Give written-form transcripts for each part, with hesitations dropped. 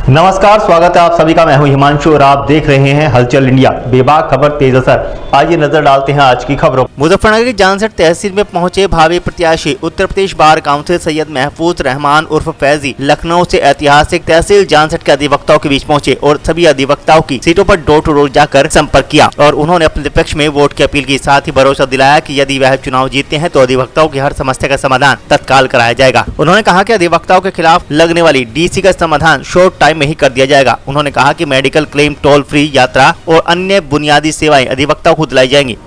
नमस्कार, स्वागत है आप सभी का। मैं हूं हिमांशु और आप देख रहे हैं हलचल इंडिया। बेबाक खबर तेज असर। आइए नजर डालते हैं आज की खबरों। मुजफ्फरनगर की जानसठ तहसील में पहुंचे भावी प्रत्याशी उत्तर प्रदेश बार काउंसिल सैयद महफूज रहमान उर्फ फैजी लखनऊ से ऐतिहासिक तहसील जानसठ के अधिवक्ताओं के बीच पहुंचे और सभी अधिवक्ताओं की सीटों पर डोर टू डोर जाकर संपर्क किया और उन्होंने अपने पक्ष में वोट की अपील की। साथ ही भरोसा दिलाया कि यदि वह चुनाव जीतते हैं तो अधिवक्ताओं की हर समस्या का समाधान तत्काल कराया जाएगा। उन्होंने कहा कि अधिवक्ताओं के खिलाफ लगने वाली डीसी का समाधान शॉर्ट टाइम में ही कर दिया जाएगा। उन्होंने कहा कि मेडिकल क्लेम, टोल फ्री यात्रा और अन्य बुनियादी सेवाएं अधिवक्ताओं को दिलाई जाएंगी।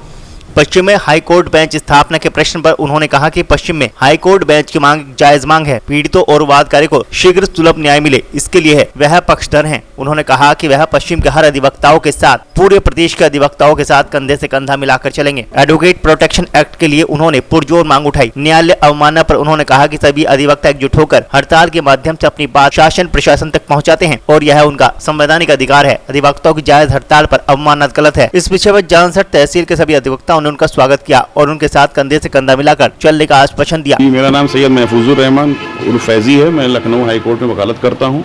पश्चिम में हाई कोर्ट बेंच स्थापना के प्रश्न पर उन्होंने कहा कि पश्चिम में हाई कोर्ट बेंच की मांग जायज मांग है। पीड़ितों और वादकारी को शीघ्र सुलभ न्याय मिले, इसके लिए वह पक्षधर हैं। उन्होंने कहा कि वह पश्चिम के हर अधिवक्ताओं के साथ पूरे प्रदेश के अधिवक्ताओं के साथ कंधे से कंधा मिलाकर चलेंगे। एडवोकेट प्रोटेक्शन एक्ट के लिए उन्होंने पुरजोर मांग उठाई। न्यायालय अवमानना पर उन्होंने कहा कि सभी अधिवक्ता एकजुट होकर हड़ताल के माध्यम से अपनी बात शासन प्रशासन तक पहुँचाते हैं और यह उनका संवैधानिक अधिकार है। अधिवक्ताओं की जायज हड़ताल पर अवमानना गलत है। इस विषय पर जानसठ तहसील के सभी अधिवक्ताओं ने उनका स्वागत किया और उनके साथ कंधे से कंधा मिलाकर चलने का आश्वासन दिया। मेरा नाम सैयद महफूजुर रहमान उर्फ फैजी है। मैं लखनऊ हाई कोर्ट में वकालत करता हूँ।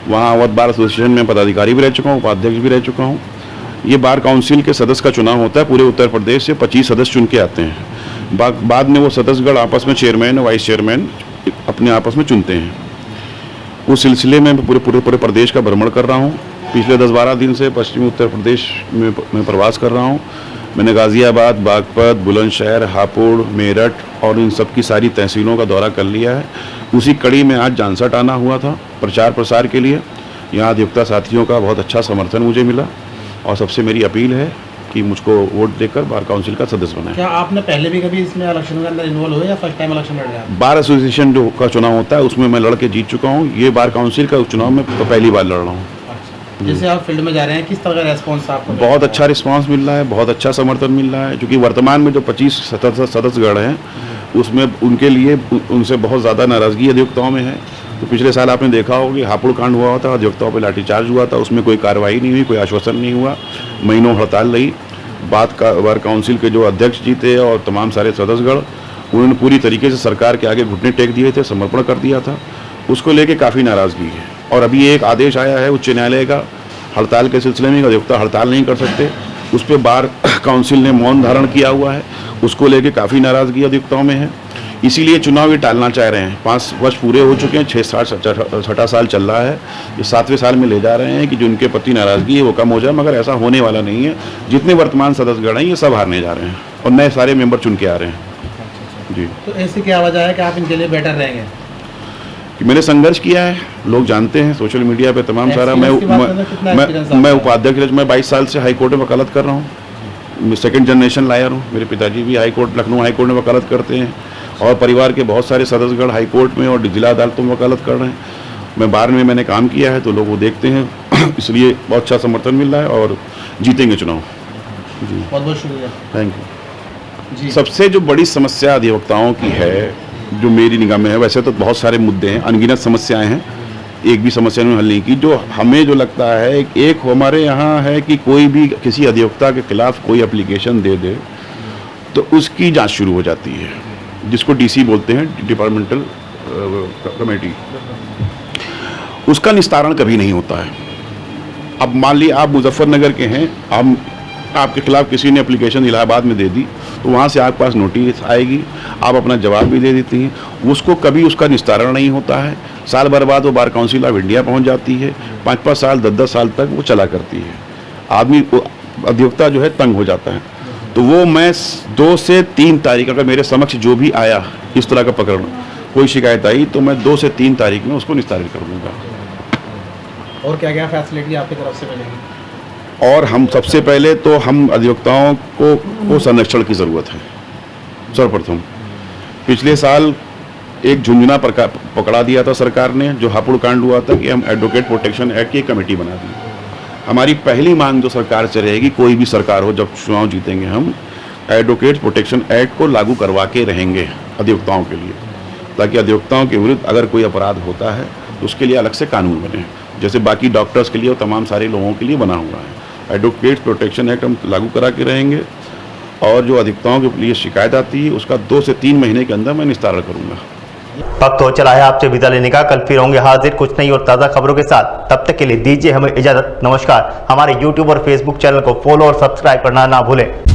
वहाँ अवध बार एसोसिएशन में पदाधिकारी भी रह चुका हूँ, उपाध्यक्ष भी रह चुका हूँ। ये बार काउंसिल के सदस्य का चुनाव होता है। पूरे उत्तर प्रदेश से 25 सदस्य चुन के आते हैं। बाद में वो सदस्यगण आपस में चेयरमैन वाइस चेयरमैन अपने आपस में चुनते हैं। उस सिलसिले में पूरे प्रदेश का भ्रमण कर रहा हूँ। पिछले 10-12 दिन से पश्चिमी उत्तर प्रदेश में प्रवास कर रहा हूँ। मैंने गाज़ियाबाद, बागपत, बुलंदशहर, हापुड़, मेरठ और इन सब की सारी तहसीलों का दौरा कर लिया है। उसी कड़ी में आज जानसठ आना हुआ था प्रचार प्रसार के लिए। यहाँ अधिवक्ता साथियों का बहुत अच्छा समर्थन मुझे मिला और सबसे मेरी अपील है कि मुझको वोट देकर बार काउंसिल का सदस्य बनाएं। क्या आपने पहले भी कभी इसमें इलेक्शन के अंदर इन्वॉल्व हुए या फर्स्ट टाइम इलेक्शन लड़ रहे हैं? बार एसोसिएशन जो का चुनाव होता है उसमें मैं लड़ के जीत चुका हूँ। ये बार काउंसिल का चुनाव में तो पहली बार लड़ रहा हूँ। जैसे आप फील्ड में जा रहे हैं, किस तरह का रेस्पॉन्स आपको? बहुत अच्छा रिस्पांस मिल रहा है, बहुत अच्छा समर्थन मिल रहा है। क्योंकि वर्तमान में जो 25 सदस्यगण हैं उसमें उनके लिए उनसे बहुत ज़्यादा नाराज़गी अधिवक्ताओं में है। तो पिछले साल आपने देखा होगा कि हापुड़ कांड हुआ था, अधिवक्ताओं पर लाठीचार्ज हुआ था। उसमें कोई कार्रवाई नहीं हुई, कोई आश्वासन नहीं हुआ, महीनों हड़ताल रही। बार काउंसिल के जो अध्यक्ष जी थे और तमाम सारे सदस्यगण उन्होंने पूरी तरीके से सरकार के आगे घुटने टेक दिए थे, समर्पण कर दिया था। उसको लेके काफ़ी नाराज़गी है। और अभी एक आदेश आया है उच्च न्यायालय का हड़ताल के सिलसिले में, अधिवक्ता हड़ताल नहीं कर सकते। उस पर बार काउंसिल ने मौन धारण किया हुआ है। उसको लेके काफ़ी नाराज़गी अधिवक्ताओं में है। इसीलिए चुनाव ये टालना चाह रहे हैं। 5 वर्ष पूरे हो चुके हैं, 6-7 साल चल रहा है। ये 7वें साल में ले जा रहे हैं कि जो उनके प्रति नाराज़गी है वो कम हो जाए, मगर ऐसा होने वाला नहीं है। जितने वर्तमान सदस्यगण हैं ये सब हारने जा रहे हैं और नए सारे मेंबर चुन के आ रहे हैं। जी, तो ऐसी क्या वजह है कि आप इनके लिए बेटर रहेंगे? कि मैंने संघर्ष किया है, लोग जानते हैं सोशल मीडिया पे तमाम सारा। मैं उपाध्यक्ष, मैं 22 साल से हाई कोर्ट में वकालत कर रहा हूँ। सेकंड जनरेशन लायर हूँ। मेरे पिताजी भी लखनऊ हाई कोर्ट में वकालत करते हैं और परिवार के बहुत सारे सदस्यगण हाई कोर्ट में और जिला अदालतों में वकालत कर रहे हैं। मैं बार में मैंने काम किया है तो लोग वो देखते हैं। इसलिए बहुत अच्छा समर्थन मिल रहा है और जीतेंगे चुनाव। जी, बहुत बहुत शुक्रिया, थैंक यू। सबसे जो बड़ी समस्या अधिवक्ताओं की है जो मेरी निगाह में है, वैसे तो बहुत सारे मुद्दे हैं, अनगिनत समस्याएं हैं, एक भी समस्या ने हल नहीं की। जो हमें जो लगता है एक हमारे यहाँ है कि कोई भी किसी अधिवक्ता के खिलाफ कोई एप्लीकेशन दे दे तो उसकी जांच शुरू हो जाती है, जिसको डीसी बोलते हैं, डिपार्टमेंटल कमेटी। उसका निस्तारण कभी नहीं होता है। अब मान लीजिए आप मुजफ्फरनगर के हैं, आपके खिलाफ किसी ने एप्लीकेशन इलाहाबाद में दे दी तो वहाँ से आपके पास नोटिस आएगी, आप अपना जवाब भी दे देती हैं। उसको कभी उसका निस्तारण नहीं होता है। साल भर बाद वो बार काउंसिल ऑफ इंडिया पहुँच जाती है। 5-5 साल 10-10 साल तक वो चला करती है। आदमी अधिवक्ता जो है तंग हो जाता है। तो वो मैं 2 से 3 तारीख, अगर मेरे समक्ष जो भी आया इस तरह का प्रकरण, कोई शिकायत आई तो मैं 2 से 3 तारीख में उसको निस्तारित कर दूँगा। और क्या क्या फैसिलिटी आपकी तरफ से मिलेगी? और हम सबसे पहले तो हम अधिवक्ताओं को संरक्षण की ज़रूरत है। सर्वप्रथम पिछले साल एक झुंझुना पकड़ा दिया था सरकार ने, जो हापुड़ कांड हुआ था, कि हम एडवोकेट प्रोटेक्शन एक्ट की कमेटी बना दी। हमारी पहली मांग जो सरकार से रहेगी, कोई भी सरकार हो, जब चुनाव जीतेंगे हम एडवोकेट प्रोटेक्शन एक्ट को लागू करवा के रहेंगे अधिवक्ताओं के लिए, ताकि अधिवक्ताओं के विरुद्ध अगर कोई अपराध होता है तो उसके लिए अलग से कानून बने, जैसे बाकी डॉक्टर्स के लिए और तमाम सारे लोगों के लिए बना हुआ है। एडवोकेट प्रोटेक्शन एक्ट हम लागू करा के रहेंगे और जो अधिवक्ताओं के लिए शिकायत आती है उसका 2 से 3 महीने के अंदर मैं निस्तारण करूँगा। वक्त हो चला है आपसे विदा लेने का। कल फिर होंगे हाजिर कुछ नई और ताज़ा खबरों के साथ। तब तक के लिए दीजिए हमें इजाजत। नमस्कार। हमारे YouTube और Facebook चैनल को फॉलो और सब्सक्राइब करना ना भूलें।